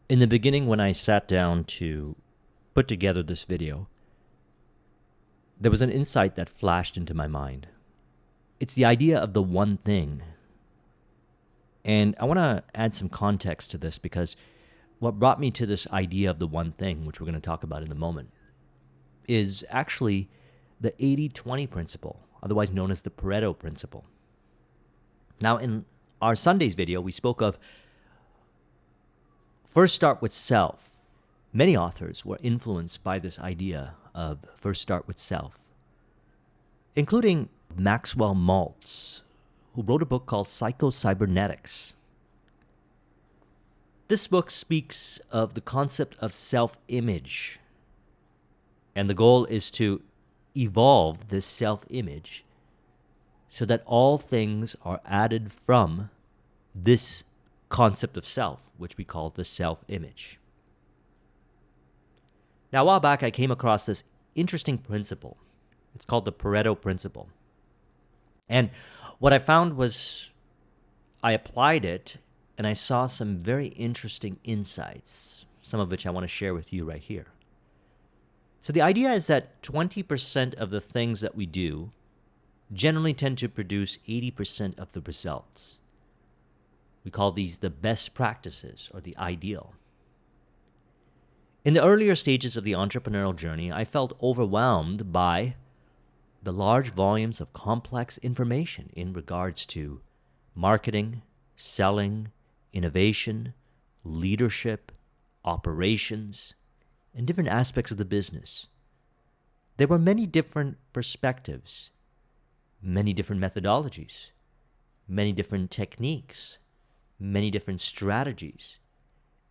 In the beginning, when I sat down to put together this video, there was an insight that flashed into my mind. It's the idea of the one thing. And I want to add some context to this because what brought me to this idea of the one thing, which we're going to talk about in a moment, is actually the 80-20 principle, otherwise known as the Pareto principle. Now, in our Sunday's video, we spoke of first start with self. Many authors were influenced by this idea of first start with self, including Maxwell Maltz, who wrote a book called Psycho-Cybernetics. This book speaks of the concept of self-image, and the goal is to evolve this self-image so that all things are added from this concept of self, which we call the self-image. Now, a while back, I came across this interesting principle. It's called the Pareto principle. And what I found was I applied it, and I saw some very interesting insights, some of which I want to share with you right here. So the idea is that 20% of the things that we do generally tend to produce 80% of the results. We call these the best practices or the ideal. In the earlier stages of the entrepreneurial journey, I felt overwhelmed by the large volumes of complex information in regards to marketing, selling, innovation, leadership, operations, and different aspects of the business. There were many different perspectives, many different methodologies, many different techniques, many different strategies,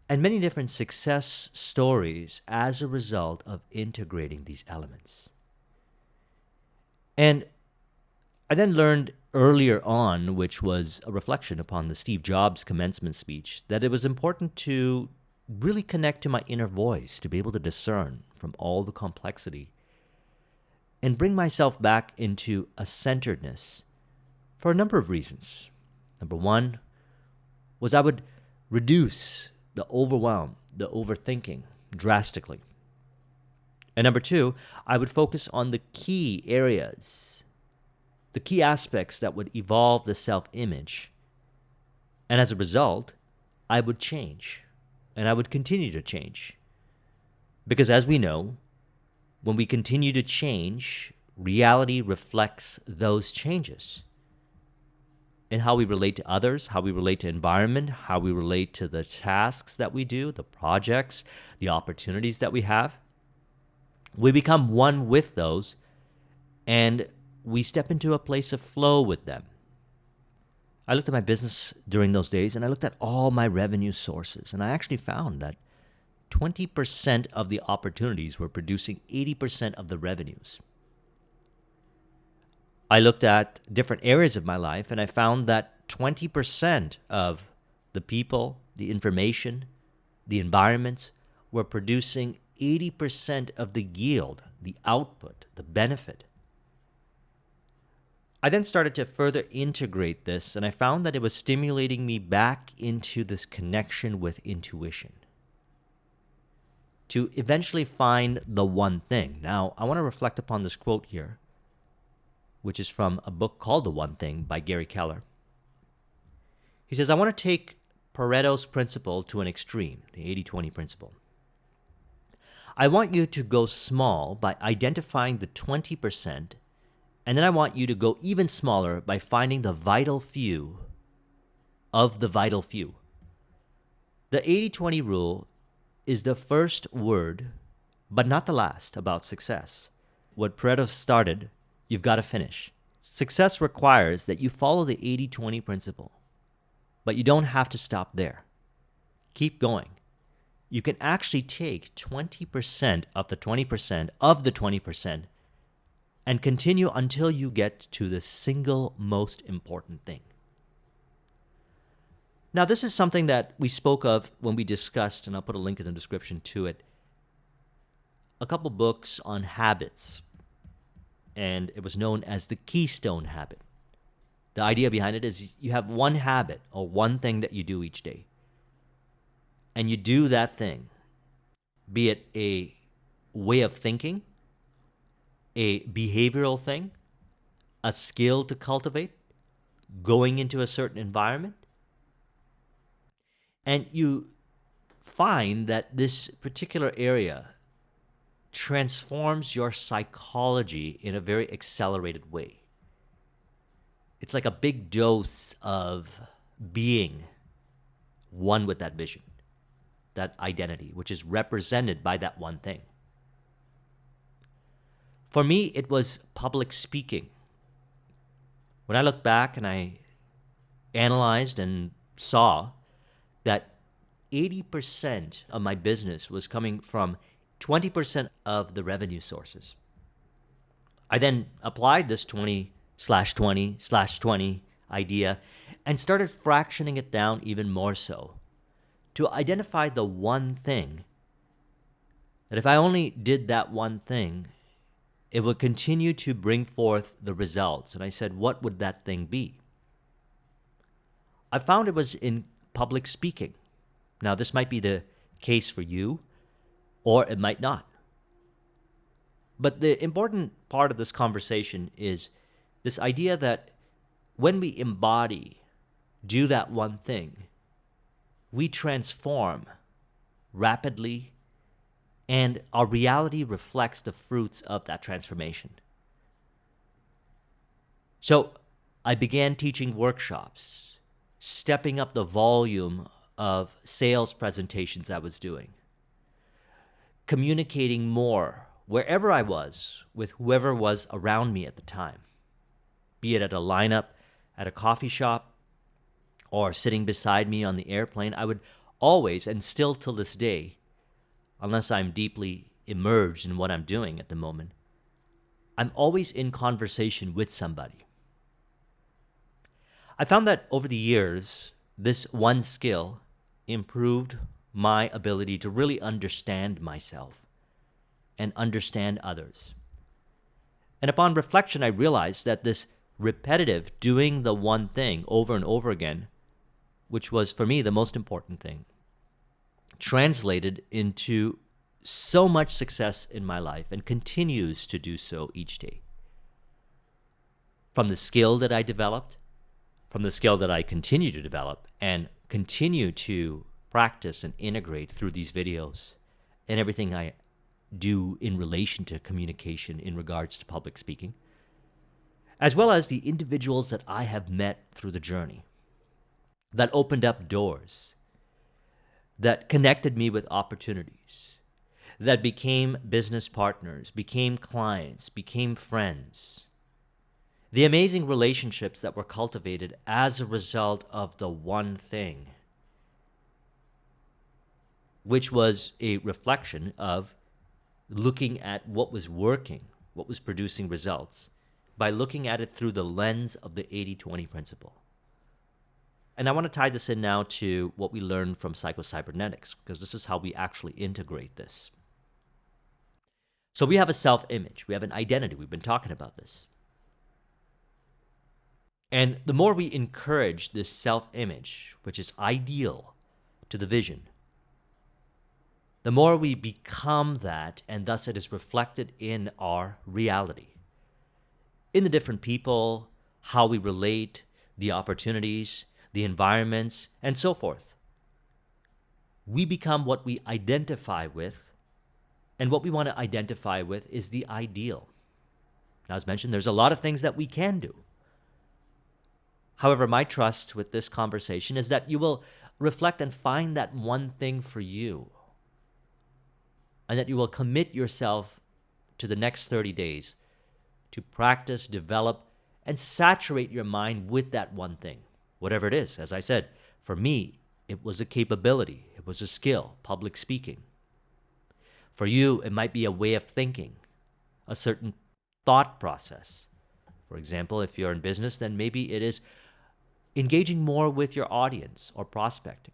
and many different success stories as a result of integrating these elements. And I then learned earlier on, which was a reflection upon the Steve Jobs commencement speech, that it was important to really connect to my inner voice, to be able to discern from all the complexity and bring myself back into a centeredness for a number of reasons. Number one was I would reduce the overwhelm, the overthinking drastically. And number two, I would focus on the key areas, the key aspects that would evolve the self-image. And as a result, I would change, and I would continue to change. Because as we know, when we continue to change, reality reflects those changes in how we relate to others, how we relate to environment, how we relate to the tasks that we do, the projects, the opportunities that we have. We become one with those, and we step into a place of flow with them. I looked at my business during those days, and I looked at all my revenue sources, and I actually found that 20% of the opportunities were producing 80% of the revenues. I looked at different areas of my life, and I found that 20% of the people, the information, the environments were producing 80% of the yield, the output, the benefit. I then started to further integrate this, and I found that it was stimulating me back into this connection with intuition to eventually find the one thing. Now, I want to reflect upon this quote here, which is from a book called The One Thing by Gary Keller. He says, I want to take Pareto's principle to an extreme, the 80-20 principle. I want you to go small by identifying the 20%, and then I want you to go even smaller by finding the vital few of the vital few. The 80-20 rule is the first word, but not the last, about success. What Pareto started, you've got to finish. Success requires that you follow the 80-20 principle, but you don't have to stop there. Keep going. You can actually take 20% of the 20% of the 20% and continue until you get to the single most important thing. Now, this is something that we spoke of when we discussed, and I'll put a link in the description to it, a couple books on habits, and it was known as the Keystone Habit. The idea behind it is you have one habit or one thing that you do each day. and you do that thing, be it a way of thinking, a behavioral thing, a skill to cultivate, going into a certain environment, and you find that this particular area transforms your psychology in a very accelerated way. It's like a big dose of being one with that vision, that identity, which is represented by that one thing. For me, it was public speaking. When I look back and I analyzed and saw that 80% of my business was coming from 20% of the revenue sources. I then applied this 20/20/20 idea and started fractioning it down even more so to identify the one thing that if I only did that one thing, it would continue to bring forth the results. And I said, what would that thing be? I found it was in public speaking. Now, this might be the case for you, or it might not. But the important part of this conversation is this idea that when we embody, do that one thing, we transform rapidly, and our reality reflects the fruits of that transformation. So I began teaching workshops, stepping up the volume of sales presentations I was doing, communicating more wherever I was with whoever was around me at the time, be it at a lineup, at a coffee shop, or sitting beside me on the airplane. I would always, and still till this day, unless I'm deeply immersed in what I'm doing at the moment, I'm always in conversation with somebody. I found that over the years, this one skill improved my ability to really understand myself and understand others. And upon reflection, I realized that this repetitive doing the one thing over and over again, which was for me the most important thing, translated into so much success in my life and continues to do so each day. From the skill that I developed, from the skill that I continue to develop and continue to practice and integrate through these videos and everything I do in relation to communication in regards to public speaking, as well as the individuals that I have met through the journey that opened up doors, that connected me with opportunities, that became business partners, became clients, became friends. The amazing relationships that were cultivated as a result of the one thing, which was a reflection of looking at what was working, what was producing results, by looking at it through the lens of the 80-20 principle. And I want to tie this in now to what we learned from Psycho-Cybernetics, because this is how we actually integrate this. So we have a self-image, we have an identity, we've been talking about this. And the more we encourage this self-image, which is ideal to the vision, the more we become that, and thus it is reflected in our reality, in the different people, how we relate, the opportunities, the environments, and so forth. We become what we identify with, and what we want to identify with is the ideal. Now, as mentioned, there's a lot of things that we can do. However, my trust with this conversation is that you will reflect and find that one thing for you, and that you will commit yourself to the next 30 days to practice, develop, and saturate your mind with that one thing, whatever it is. As I said, for me, it was a capability. It was a skill, public speaking. For you, it might be a way of thinking, a certain thought process. For example, if you're in business, then maybe it is engaging more with your audience or prospecting.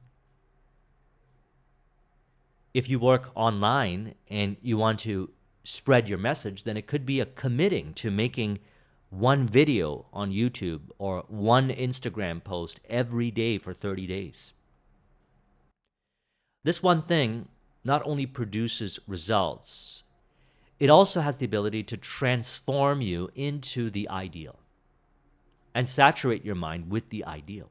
If you work online and you want to spread your message, then it could be a committing to making one video on YouTube or one Instagram post every day for 30 days. This one thing not only produces results, it also has the ability to transform you into the ideal and saturate your mind with the ideal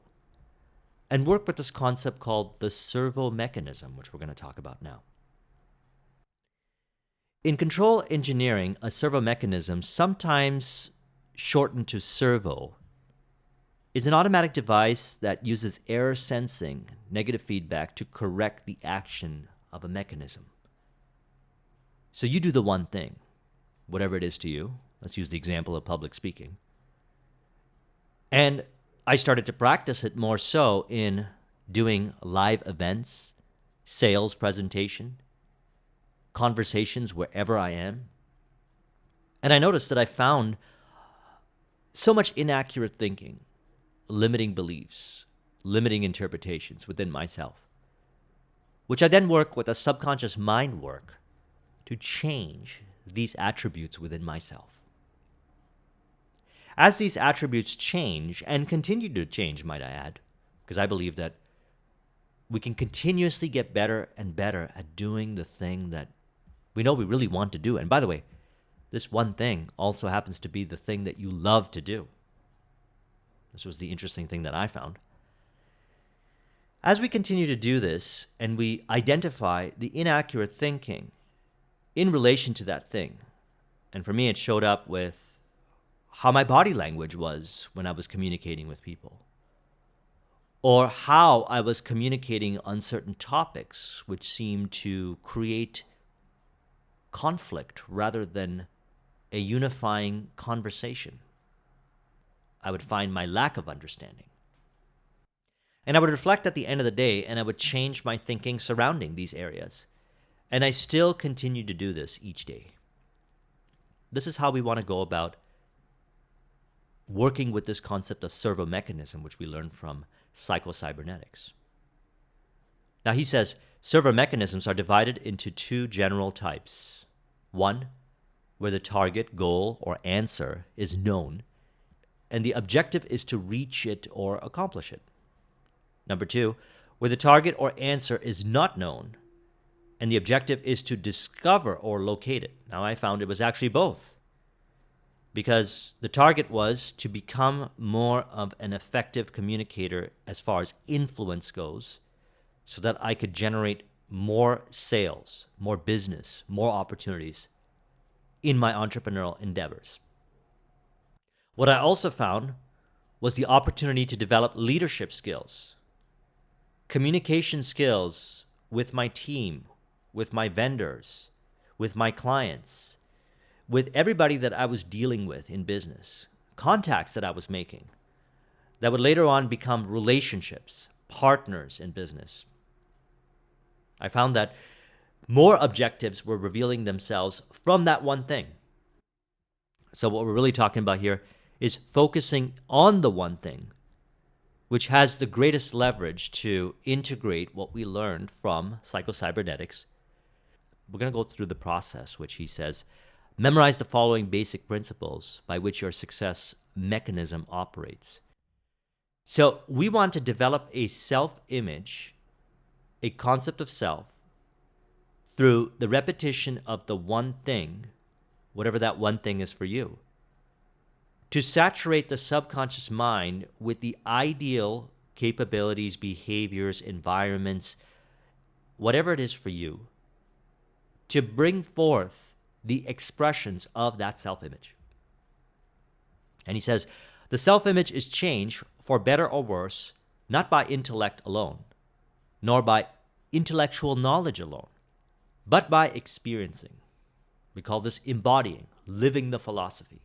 and work with this concept called the Servo Mechanism, which we're going to talk about now. In control engineering, a servo mechanism, sometimes shortened to servo, is an automatic device that uses error sensing, negative feedback to correct the action of a mechanism. So you do the one thing, whatever it is to you. Let's use the example of public speaking. And I started to practice it more so in doing live events, sales presentation, conversations wherever I am. And I noticed that I found so much inaccurate thinking, limiting beliefs, limiting interpretations within myself, which I then work with a subconscious mind work to change these attributes within myself. As these attributes change, and continue to change, might I add, because I believe that we can continuously get better and better at doing the thing that we know we really want to do. And by the way, this one thing also happens to be the thing that you love to do. This was the interesting thing that I found. As we continue to do this and we identify the inaccurate thinking in relation to that thing, and for me it showed up with how my body language was when I was communicating with people, or how I was communicating on certain topics which seemed to create conflict rather than a unifying conversation. I would find my lack of understanding. And I would reflect at the end of the day, and I would change my thinking surrounding these areas. And I still continue to do this each day. This is how we want to go about working with this concept of servo mechanism, which we learned from Psycho-Cybernetics. Now he says servo mechanisms are divided into two general types. One, where the target, goal, or answer is known, and the objective is to reach it or accomplish it. Number two, where the target or answer is not known, and the objective is to discover or locate it. Now I found it was actually both, because the target was to become more of an effective communicator as far as influence goes, so that I could generate more sales, more business, more opportunities in my entrepreneurial endeavors. What I also found was the opportunity to develop leadership skills, communication skills with my team, with my vendors, with my clients, with everybody that I was dealing with in business, contacts that I was making, that would later on become relationships, partners in business. I found that more objectives were revealing themselves from that one thing. So what we're really talking about here is focusing on the one thing, which has the greatest leverage to integrate what we learned from Psycho-Cybernetics. We're going to go through the process, which he says, memorize the following basic principles by which your success mechanism operates. So we want to develop a self-image, a concept of self, through the repetition of the one thing, whatever that one thing is for you, to saturate the subconscious mind with the ideal capabilities, behaviors, environments, whatever it is for you, to bring forth the expressions of that self-image. And he says, the self-image is changed for better or worse, not by intellect alone, nor by intellectual knowledge alone, but by experiencing. We call this embodying, living the philosophy.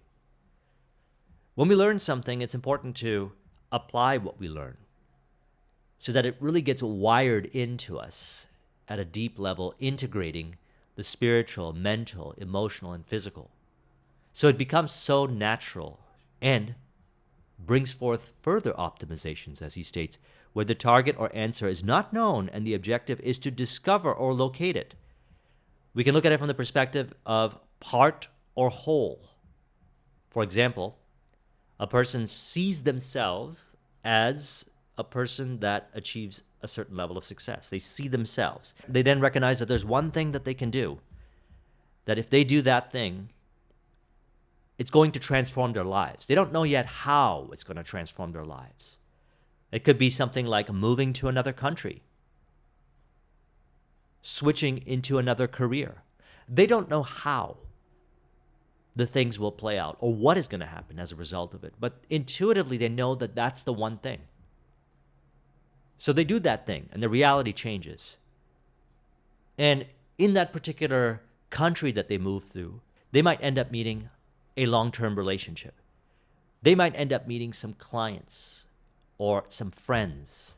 When we learn something, it's important to apply what we learn so that it really gets wired into us at a deep level, integrating the spiritual, mental, emotional, and physical. So it becomes so natural and brings forth further optimizations, as he states, where the target or answer is not known and the objective is to discover or locate it. We can look at it from the perspective of part or whole. For example, a person sees themselves as a person that achieves a certain level of success. They see themselves. They then recognize that there's one thing that they can do, that if they do that thing, it's going to transform their lives. They don't know yet how it's going to transform their lives. It could be something like moving to another country, switching into another career. They don't know how the things will play out or what is going to happen as a result of it. But intuitively, they know that that's the one thing. So they do that thing, and the reality changes. And in that particular country that they move through, they might end up meeting a long-term relationship. They might end up meeting some clients or some friends.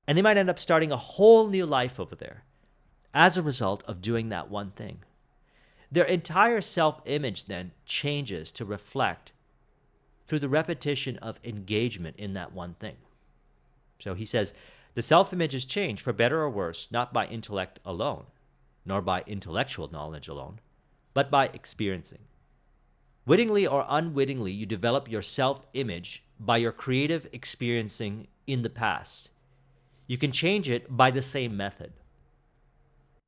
And they might end up starting a whole new life over there as a result of doing that one thing. Their entire self-image then changes to reflect through the repetition of engagement in that one thing. So he says, the self-image is changed for better or worse, not by intellect alone, nor by intellectual knowledge alone, but by experiencing. Wittingly or unwittingly, you develop your self-image by your creative experiencing in the past. You can change it by the same method.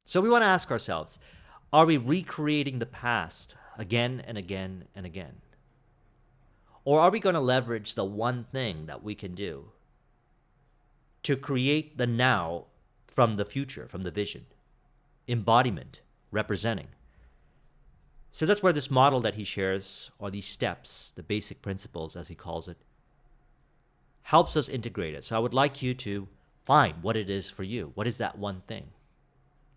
So we want to ask ourselves, are we recreating the past again and again and again? Or are we going to leverage the one thing that we can do to create the now from the future, from the vision, embodiment, representing? So that's where this model that he shares, or these steps, the basic principles as he calls it, helps us integrate it. So I would like you to find what it is for you. What is that one thing?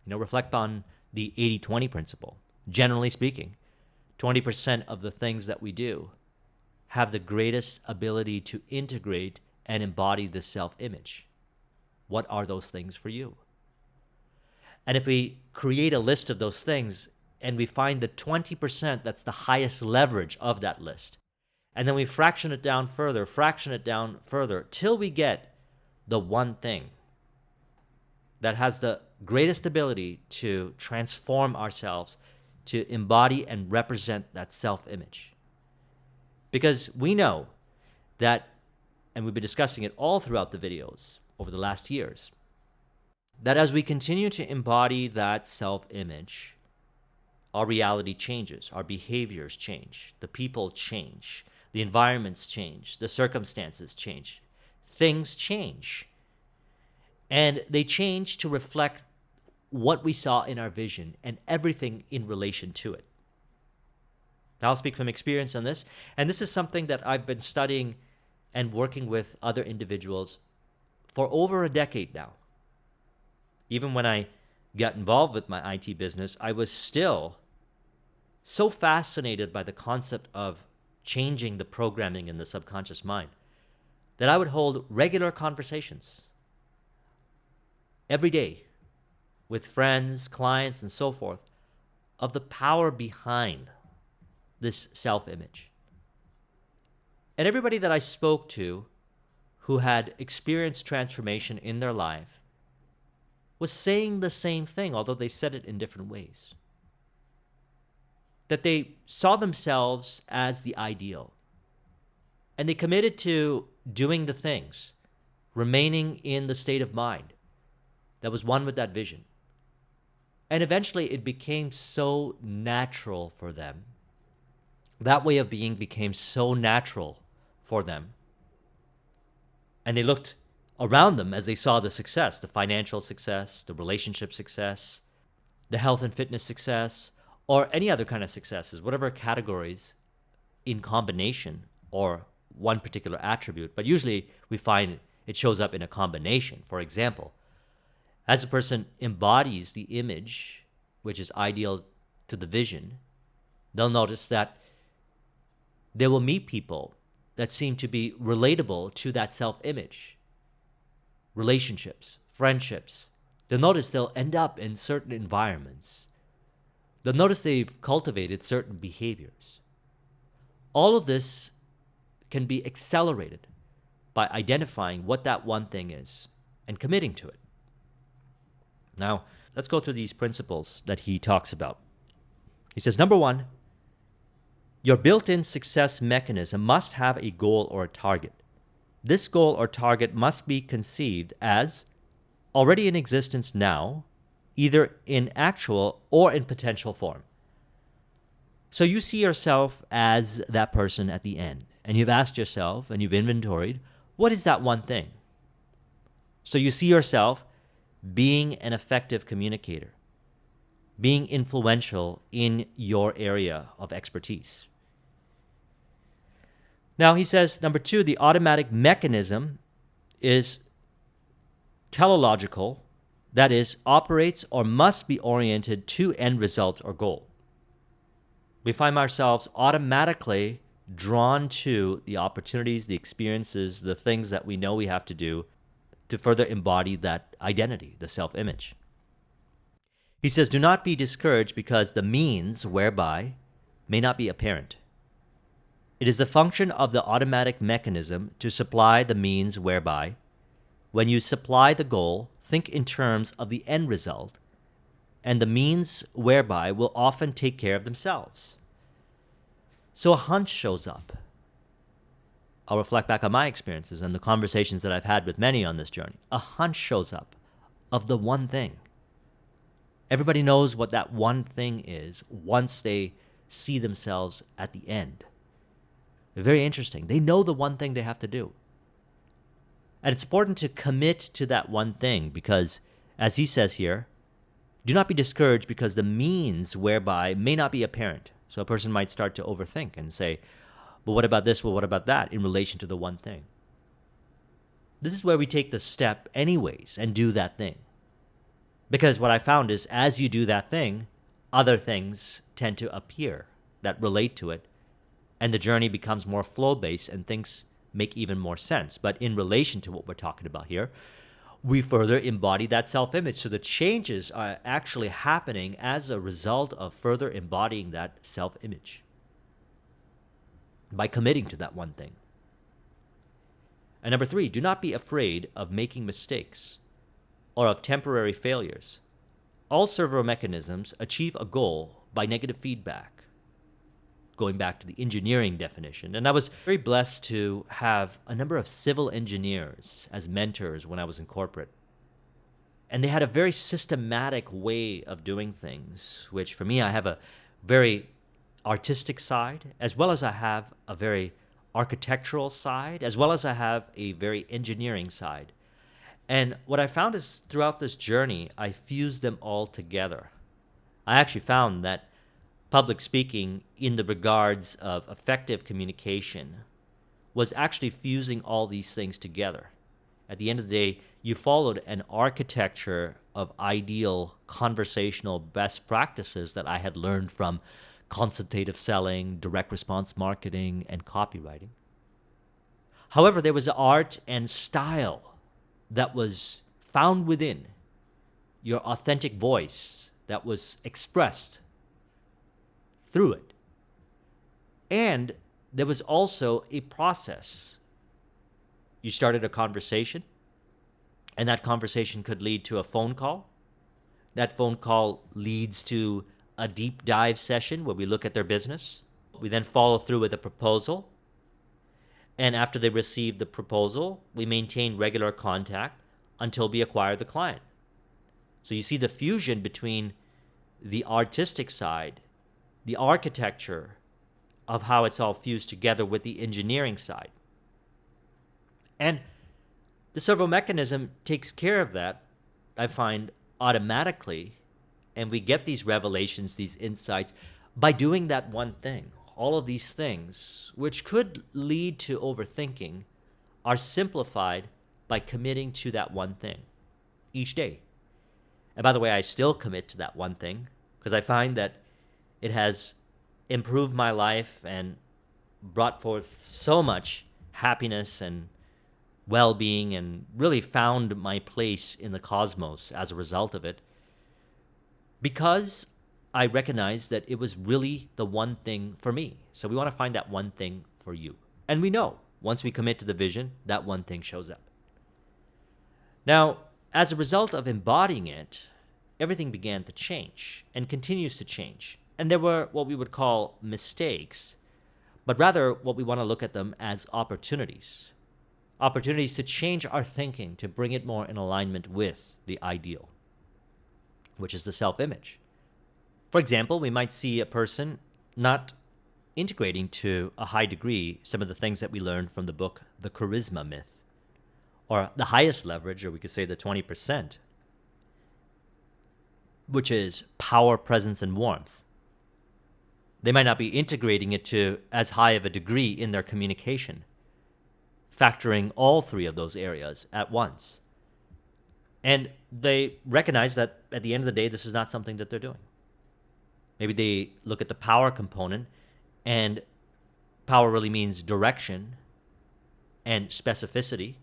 Reflect on the 80-20 principle. Generally speaking, 20% of the things that we do have the greatest ability to integrate and embody the self-image. What are those things for you? And if we create a list of those things and we find the 20% that's the highest leverage of that list, and then we fraction it down further, till we get the one thing that has the greatest ability to transform ourselves, to embody and represent that self-image. Because we know that, and we've been discussing it all throughout the videos over the last years, that as we continue to embody that self-image, our reality changes, our behaviors change, the people change, the environments change, the circumstances change, things change. And they change to reflect what we saw in our vision and everything in relation to it. Now, I'll speak from experience on this, and this is something that I've been studying and working with other individuals for over a decade now. Even when I got involved with my IT business, I was still so fascinated by the concept of changing the programming in the subconscious mind that I would hold regular conversations every day with friends, clients, and so forth, of the power behind this self-image. And everybody that I spoke to who had experienced transformation in their life was saying the same thing, although they said it in different ways. That they saw themselves as the ideal. And they committed to doing the things, remaining in the state of mind that was one with that vision. And eventually it became so natural for them. That way of being became so natural for them. And they looked around them as they saw the success, the financial success, the relationship success, the health and fitness success, or any other kind of successes, whatever categories in combination or one particular attribute. But usually we find it shows up in a combination. For example, as a person embodies the image, which is ideal to the vision, they'll notice that they will meet people that seem to be relatable to that self-image. Relationships, friendships. They'll notice they'll end up in certain environments. They'll notice they've cultivated certain behaviors. All of this can be accelerated by identifying what that one thing is and committing to it. Now, let's go through these principles that he talks about. He says, number one, your built-in success mechanism must have a goal or a target. This goal or target must be conceived as already in existence now, either in actual or in potential form. So you see yourself as that person at the end, and you've asked yourself and you've inventoried, what is that one thing? So you see yourself being an effective communicator, being influential in your area of expertise. Now, he says, number 2, the automatic mechanism is teleological, that is, operates or must be oriented to end result or goal. We find ourselves automatically drawn to the opportunities, the experiences, the things that we know we have to do to further embody that identity, the self-image. He says, do not be discouraged because the means whereby may not be apparent. It is the function of the automatic mechanism to supply the means whereby, when you supply the goal, think in terms of the end result, and the means whereby will often take care of themselves. So a hunch shows up. I'll reflect back on my experiences and the conversations that I've had with many on this journey. A hunch shows up of the one thing. Everybody knows what that one thing is once they see themselves at the end. Very interesting. They know the one thing they have to do. And it's important to commit to that one thing because, as he says here, do not be discouraged because the means whereby may not be apparent. So a person might start to overthink and say, well, what about this? Well, what about that in relation to the one thing? This is where we take the step anyways and do that thing. Because what I found is as you do that thing, other things tend to appear that relate to it, and the journey becomes more flow-based and things make even more sense. But in relation to what we're talking about here, we further embody that self-image. So the changes are actually happening as a result of further embodying that self-image by committing to that one thing. And number 3, do not be afraid of making mistakes or of temporary failures. All servo mechanisms achieve a goal by negative feedback, going back to the engineering definition. And I was very blessed to have a number of civil engineers as mentors when I was in corporate. And they had a very systematic way of doing things, which for me, I have a very artistic side, as well as I have a very architectural side, as well as I have a very engineering side. And what I found is throughout this journey, I fused them all together. I actually found that public speaking in the regards of effective communication was actually fusing all these things together. At the end of the day, you followed an architecture of ideal conversational best practices that I had learned from consultative selling, direct response marketing, and copywriting. However, there was art and style that was found within your authentic voice that was expressed through it. And there was also a process. You started a conversation, and that conversation could lead to a phone call. That phone call leads to a deep dive session where we look at their business. We then follow through with a proposal. And after they receive the proposal, we maintain regular contact until we acquire the client. So you see the fusion between the artistic side, the architecture of how it's all fused together with the engineering side. And the servo mechanism takes care of that, I find, automatically. And we get these revelations, these insights, by doing that one thing. All of these things, which could lead to overthinking, are simplified by committing to that one thing each day. And by the way, I still commit to that one thing because I find that it has improved my life and brought forth so much happiness and well-being and really found my place in the cosmos as a result of it. Because I recognized that it was really the one thing for me. So we want to find that one thing for you. And we know once we commit to the vision, that one thing shows up. Now, as a result of embodying it, everything began to change and continues to change. And there were what we would call mistakes, but rather what we want to look at them as opportunities. opportunities to change our thinking, to bring it more in alignment with the ideal, which is the self-image. For example, we might see a person not integrating to a high degree some of the things that we learned from the book, The Charisma Myth, or the highest leverage, or we could say the 20%, which is power, presence, and warmth. They might not be integrating it to as high of a degree in their communication, factoring all three of those areas at once. And they recognize that at the end of the day, this is not something that they're doing. Maybe they look at the power component, and power really means direction and specificity.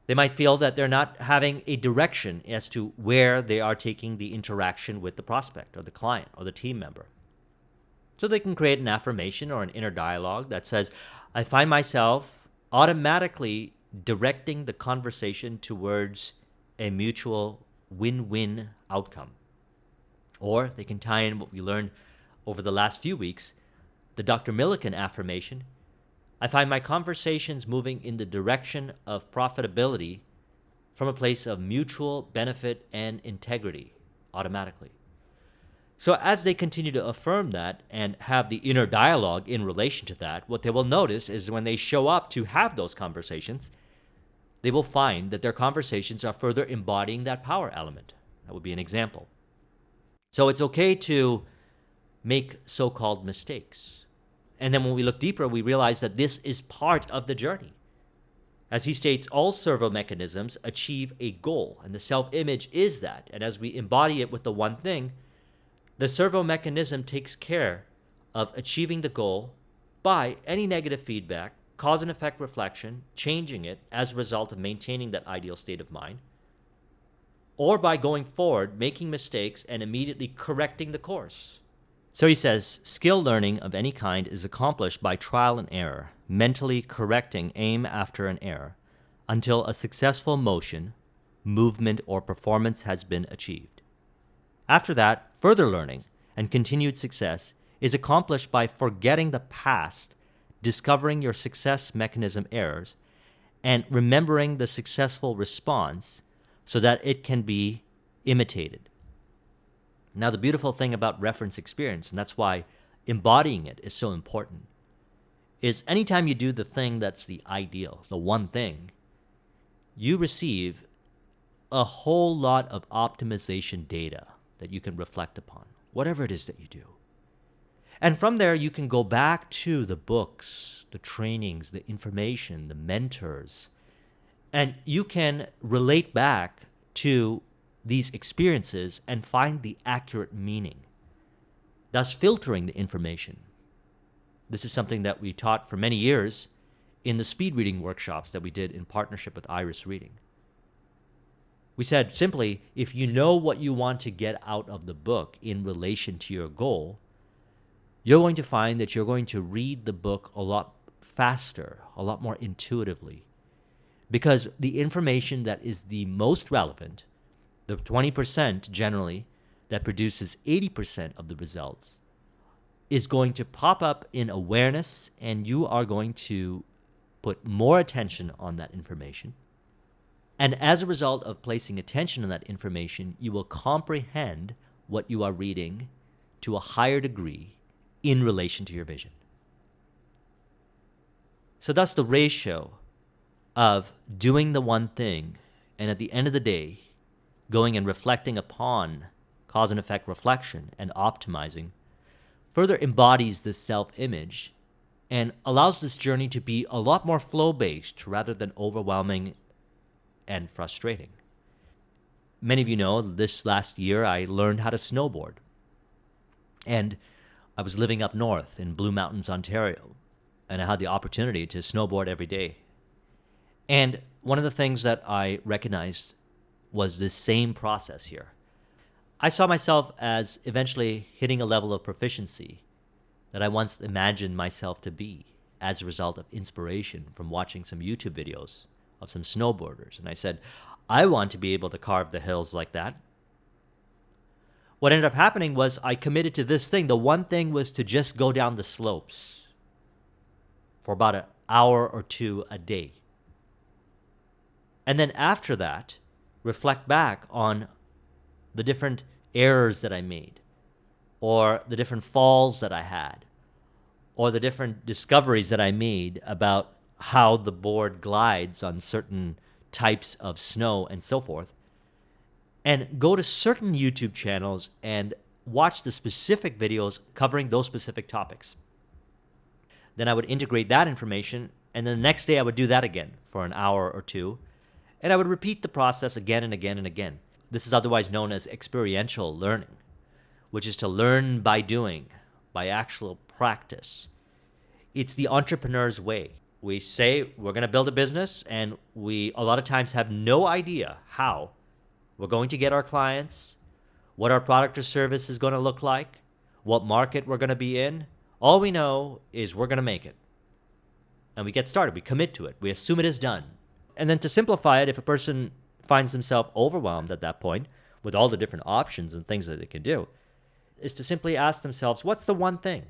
They might feel that they're not having a direction as to where they are taking the interaction with the prospect or the client or the team member. So they can create an affirmation or an inner dialogue that says, I find myself automatically directing the conversation towards a mutual win-win outcome. Or they can tie in what we learned over the last few weeks, the Dr. Millikan affirmation. I find my conversations moving in the direction of profitability from a place of mutual benefit and integrity automatically. So as they continue to affirm that and have the inner dialogue in relation to that, what they will notice is when they show up to have those conversations, they will find that their conversations are further embodying that power element. That would be an example. So it's okay to make so-called mistakes. And then when we look deeper, we realize that this is part of the journey. As he states, all servo mechanisms achieve a goal, and the self-image is that. And as we embody it with the one thing, the servo mechanism takes care of achieving the goal by any negative feedback, cause and effect reflection, changing it as a result of maintaining that ideal state of mind, or by going forward, making mistakes, and immediately correcting the course. So he says, skill learning of any kind is accomplished by trial and error, mentally correcting aim after an error, until a successful motion, movement, or performance has been achieved. After that, further learning and continued success is accomplished by forgetting the past, discovering your success mechanism errors, and remembering the successful response so that it can be imitated. Now, the beautiful thing about reference experience, and that's why embodying it is so important, is anytime you do the thing that's the ideal, the one thing, you receive a whole lot of optimization data that you can reflect upon, whatever it is that you do. And from there, you can go back to the books, the trainings, the information, the mentors, and you can relate back to these experiences and find the accurate meaning, thus filtering the information. This is something that we taught for many years in the speed reading workshops that we did in partnership with Iris Reading. We said simply, if you know what you want to get out of the book in relation to your goal, you're going to find that you're going to read the book a lot faster, a lot more intuitively, because the information that is the most relevant, the 20% generally that produces 80% of the results, is going to pop up in awareness, and you are going to put more attention on that information. And as a result of placing attention on that information, you will comprehend what you are reading to a higher degree in relation to your vision. So thus the ratio of doing the one thing and at the end of the day, going and reflecting upon cause and effect reflection and optimizing further embodies this self-image and allows this journey to be a lot more flow-based rather than overwhelming and frustrating. Many of you know this last year I learned how to snowboard. And I was living up north in Blue Mountains, Ontario, and I had the opportunity to snowboard every day. And one of the things that I recognized was this same process here. I saw myself as eventually hitting a level of proficiency that I once imagined myself to be as a result of inspiration from watching some YouTube videos of some snowboarders. And I said, I want to be able to carve the hills like that. What ended up happening was I committed to this thing. The one thing was to just go down the slopes for about hour or two a day. And then after that, reflect back on the different errors that I made, or the different falls that I had, or the different discoveries that I made about how the board glides on certain types of snow and so forth, and go to certain YouTube channels and watch the specific videos covering those specific topics. Then I would integrate that information, and then the next day I would do that again for an hour or two, and I would repeat the process again and again and again. This is otherwise known as experiential learning, which is to learn by doing, by actual practice. It's the entrepreneur's way. We say we're going to build a business, and we a lot of times have no idea how we're going to get our clients, what our product or service is going to look like, what market we're going to be in. All we know is we're going to make it. And we get started. We commit to it. We assume it is done. And then to simplify it, if a person finds himself overwhelmed at that point with all the different options and things that they can do, is to simply ask themselves, what's the one thing?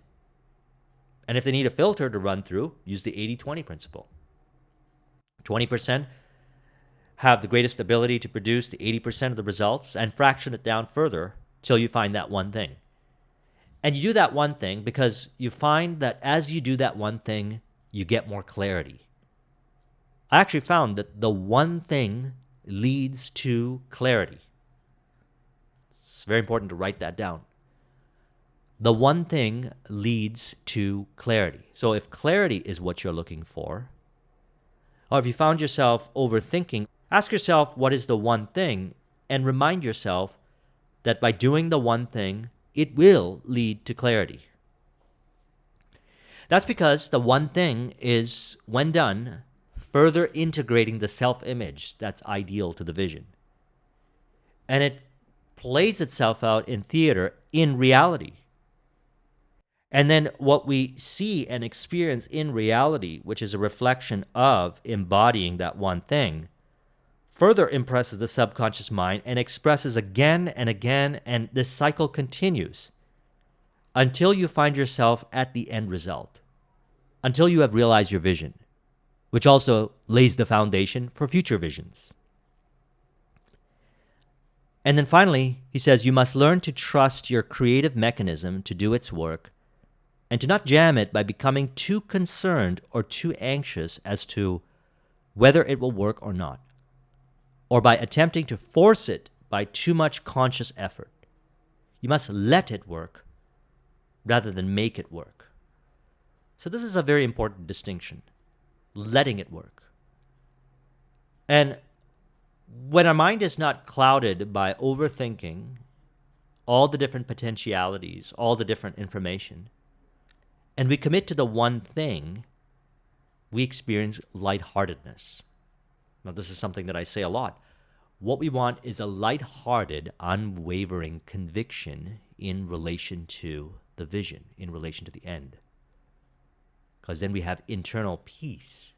And if they need a filter to run through, use the 80-20 principle. 20% have the greatest ability to produce the 80% of the results, and fraction it down further till you find that one thing. And you do that one thing because you find that as you do that one thing, you get more clarity. I actually found that the one thing leads to clarity. It's very important to write that down. The one thing leads to clarity. So if clarity is what you're looking for, or if you found yourself overthinking, ask yourself what is the one thing, and remind yourself that by doing the one thing, it will lead to clarity. That's because the one thing is, when done, further integrating the self-image that's ideal to the vision. And it plays itself out in theater, in reality. And then what we see and experience in reality, which is a reflection of embodying that one thing, further impresses the subconscious mind and expresses again and again, and this cycle continues until you find yourself at the end result, until you have realized your vision, which also lays the foundation for future visions. And then finally, he says, you must learn to trust your creative mechanism to do its work, and to not jam it by becoming too concerned or too anxious as to whether it will work or not, or by attempting to force it by too much conscious effort. You must let it work rather than make it work. So this is a very important distinction, letting it work. And when our mind is not clouded by overthinking all the different potentialities, all the different information, and we commit to the one thing, we experience lightheartedness. Now, this is something that I say a lot. What we want is a lighthearted, unwavering conviction in relation to the vision, in relation to the end. Because then we have internal peace.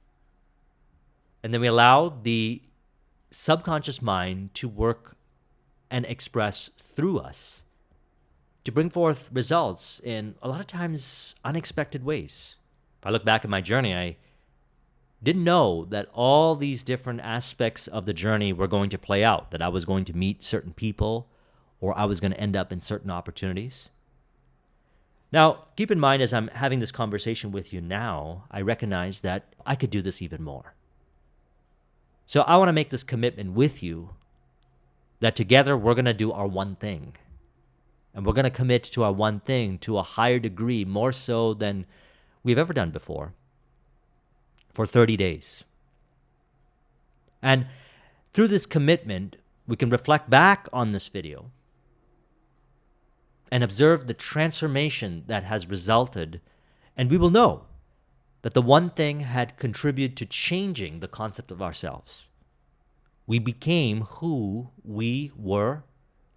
And then we allow the subconscious mind to work and express through us, to bring forth results in a lot of times unexpected ways. If I look back at my journey, I didn't know that all these different aspects of the journey were going to play out, that I was going to meet certain people, or I was going to end up in certain opportunities. Now, keep in mind, as I'm having this conversation with you now, I recognize that I could do this even more. So I want to make this commitment with you that together we're going to do our one thing. And we're going to commit to our one thing to a higher degree, more so than we've ever done before, for 30 days. And through this commitment, we can reflect back on this video and observe the transformation that has resulted, and we will know that the one thing had contributed to changing the concept of ourselves. We became who we were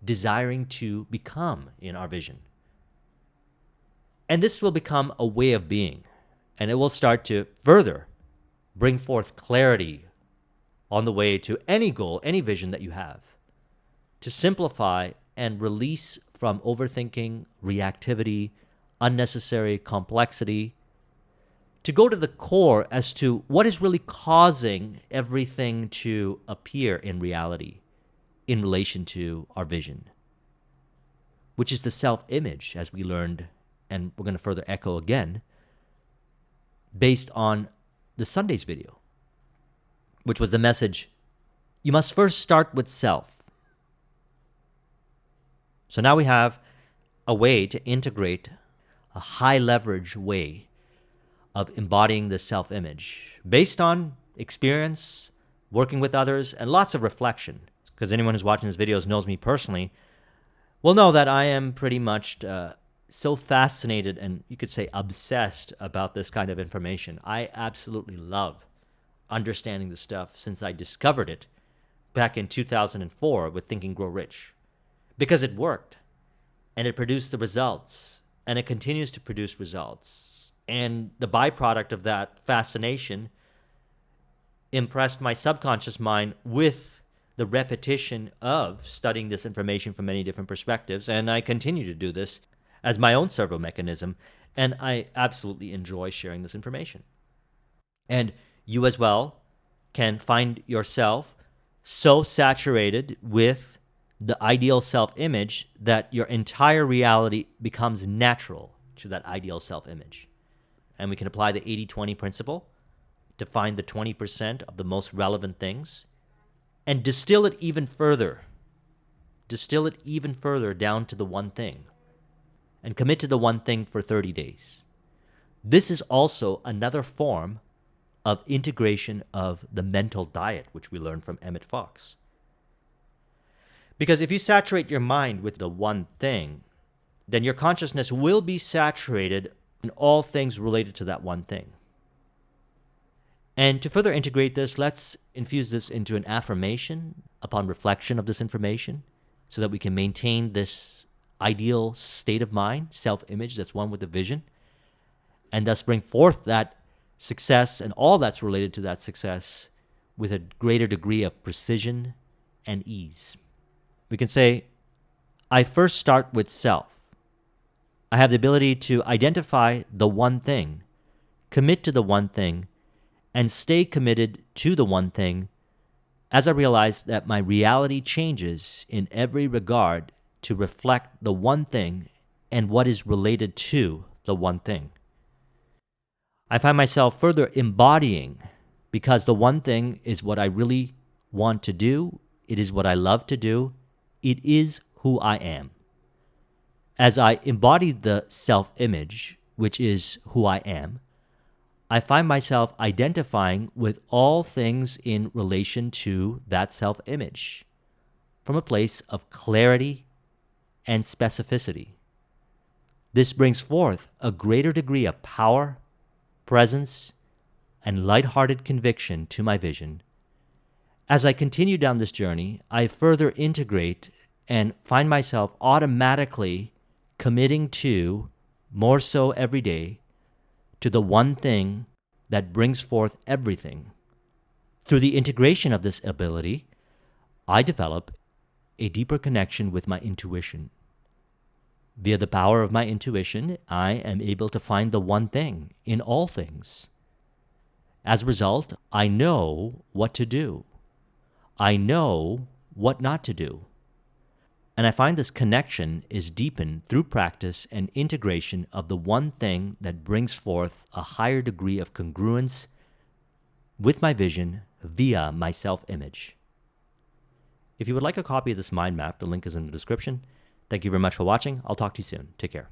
desiring to become in our vision. And this will become a way of being, and it will start to further bring forth clarity on the way to any goal, any vision that you have, to simplify and release from overthinking, reactivity, unnecessary complexity, to go to the core as to what is really causing everything to appear in reality in relation to our vision, which is the self-image, as we learned, and we're going to further echo again, based on the Sunday's video, which was the message, you must first start with self. So now we have a way to integrate a high leverage way of embodying the self-image based on experience, working with others, and lots of reflection. Because anyone who's watching these videos knows me personally will know that I am pretty much so fascinated and you could say obsessed about this kind of information. I absolutely love understanding this stuff since I discovered it back in 2004 with Think and Grow Rich. Because it worked, and it produced the results, and it continues to produce results. And the byproduct of that fascination impressed my subconscious mind with the repetition of studying this information from many different perspectives, and I continue to do this as my own servo mechanism, and I absolutely enjoy sharing this information. And you as well can find yourself so saturated with the ideal self-image that your entire reality becomes natural to that ideal self-image. And we can apply the 80-20 principle to find the 20% of the most relevant things and distill it even further. Distill it even further down to the one thing and commit to the one thing for 30 days. This is also another form of integration of the mental diet, which we learned from Emmett Fox. Because if you saturate your mind with the one thing, then your consciousness will be saturated in all things related to that one thing. And to further integrate this, let's infuse this into an affirmation upon reflection of this information so that we can maintain this ideal state of mind, self-image that's one with the vision, and thus bring forth that success and all that's related to that success with a greater degree of precision and ease. We can say, I first start with self. I have the ability to identify the one thing, commit to the one thing, and stay committed to the one thing as I realize that my reality changes in every regard to reflect the one thing and what is related to the one thing. I find myself further embodying because the one thing is what I really want to do. It is what I love to do. It is who I am. As I embody the self-image, which is who I am, I find myself identifying with all things in relation to that self-image from a place of clarity and specificity. This brings forth a greater degree of power, presence, and lighthearted conviction to my vision. As I continue down this journey, I further integrate and find myself automatically committing to, more so every day, to the one thing that brings forth everything. Through the integration of this ability, I develop a deeper connection with my intuition. Via the power of my intuition, I am able to find the one thing in all things. As a result, I know what to do. I know what not to do. And I find this connection is deepened through practice and integration of the one thing that brings forth a higher degree of congruence with my vision via my self-image. If you would like a copy of this mind map, the link is in the description. Thank you very much for watching. I'll talk to you soon. Take care.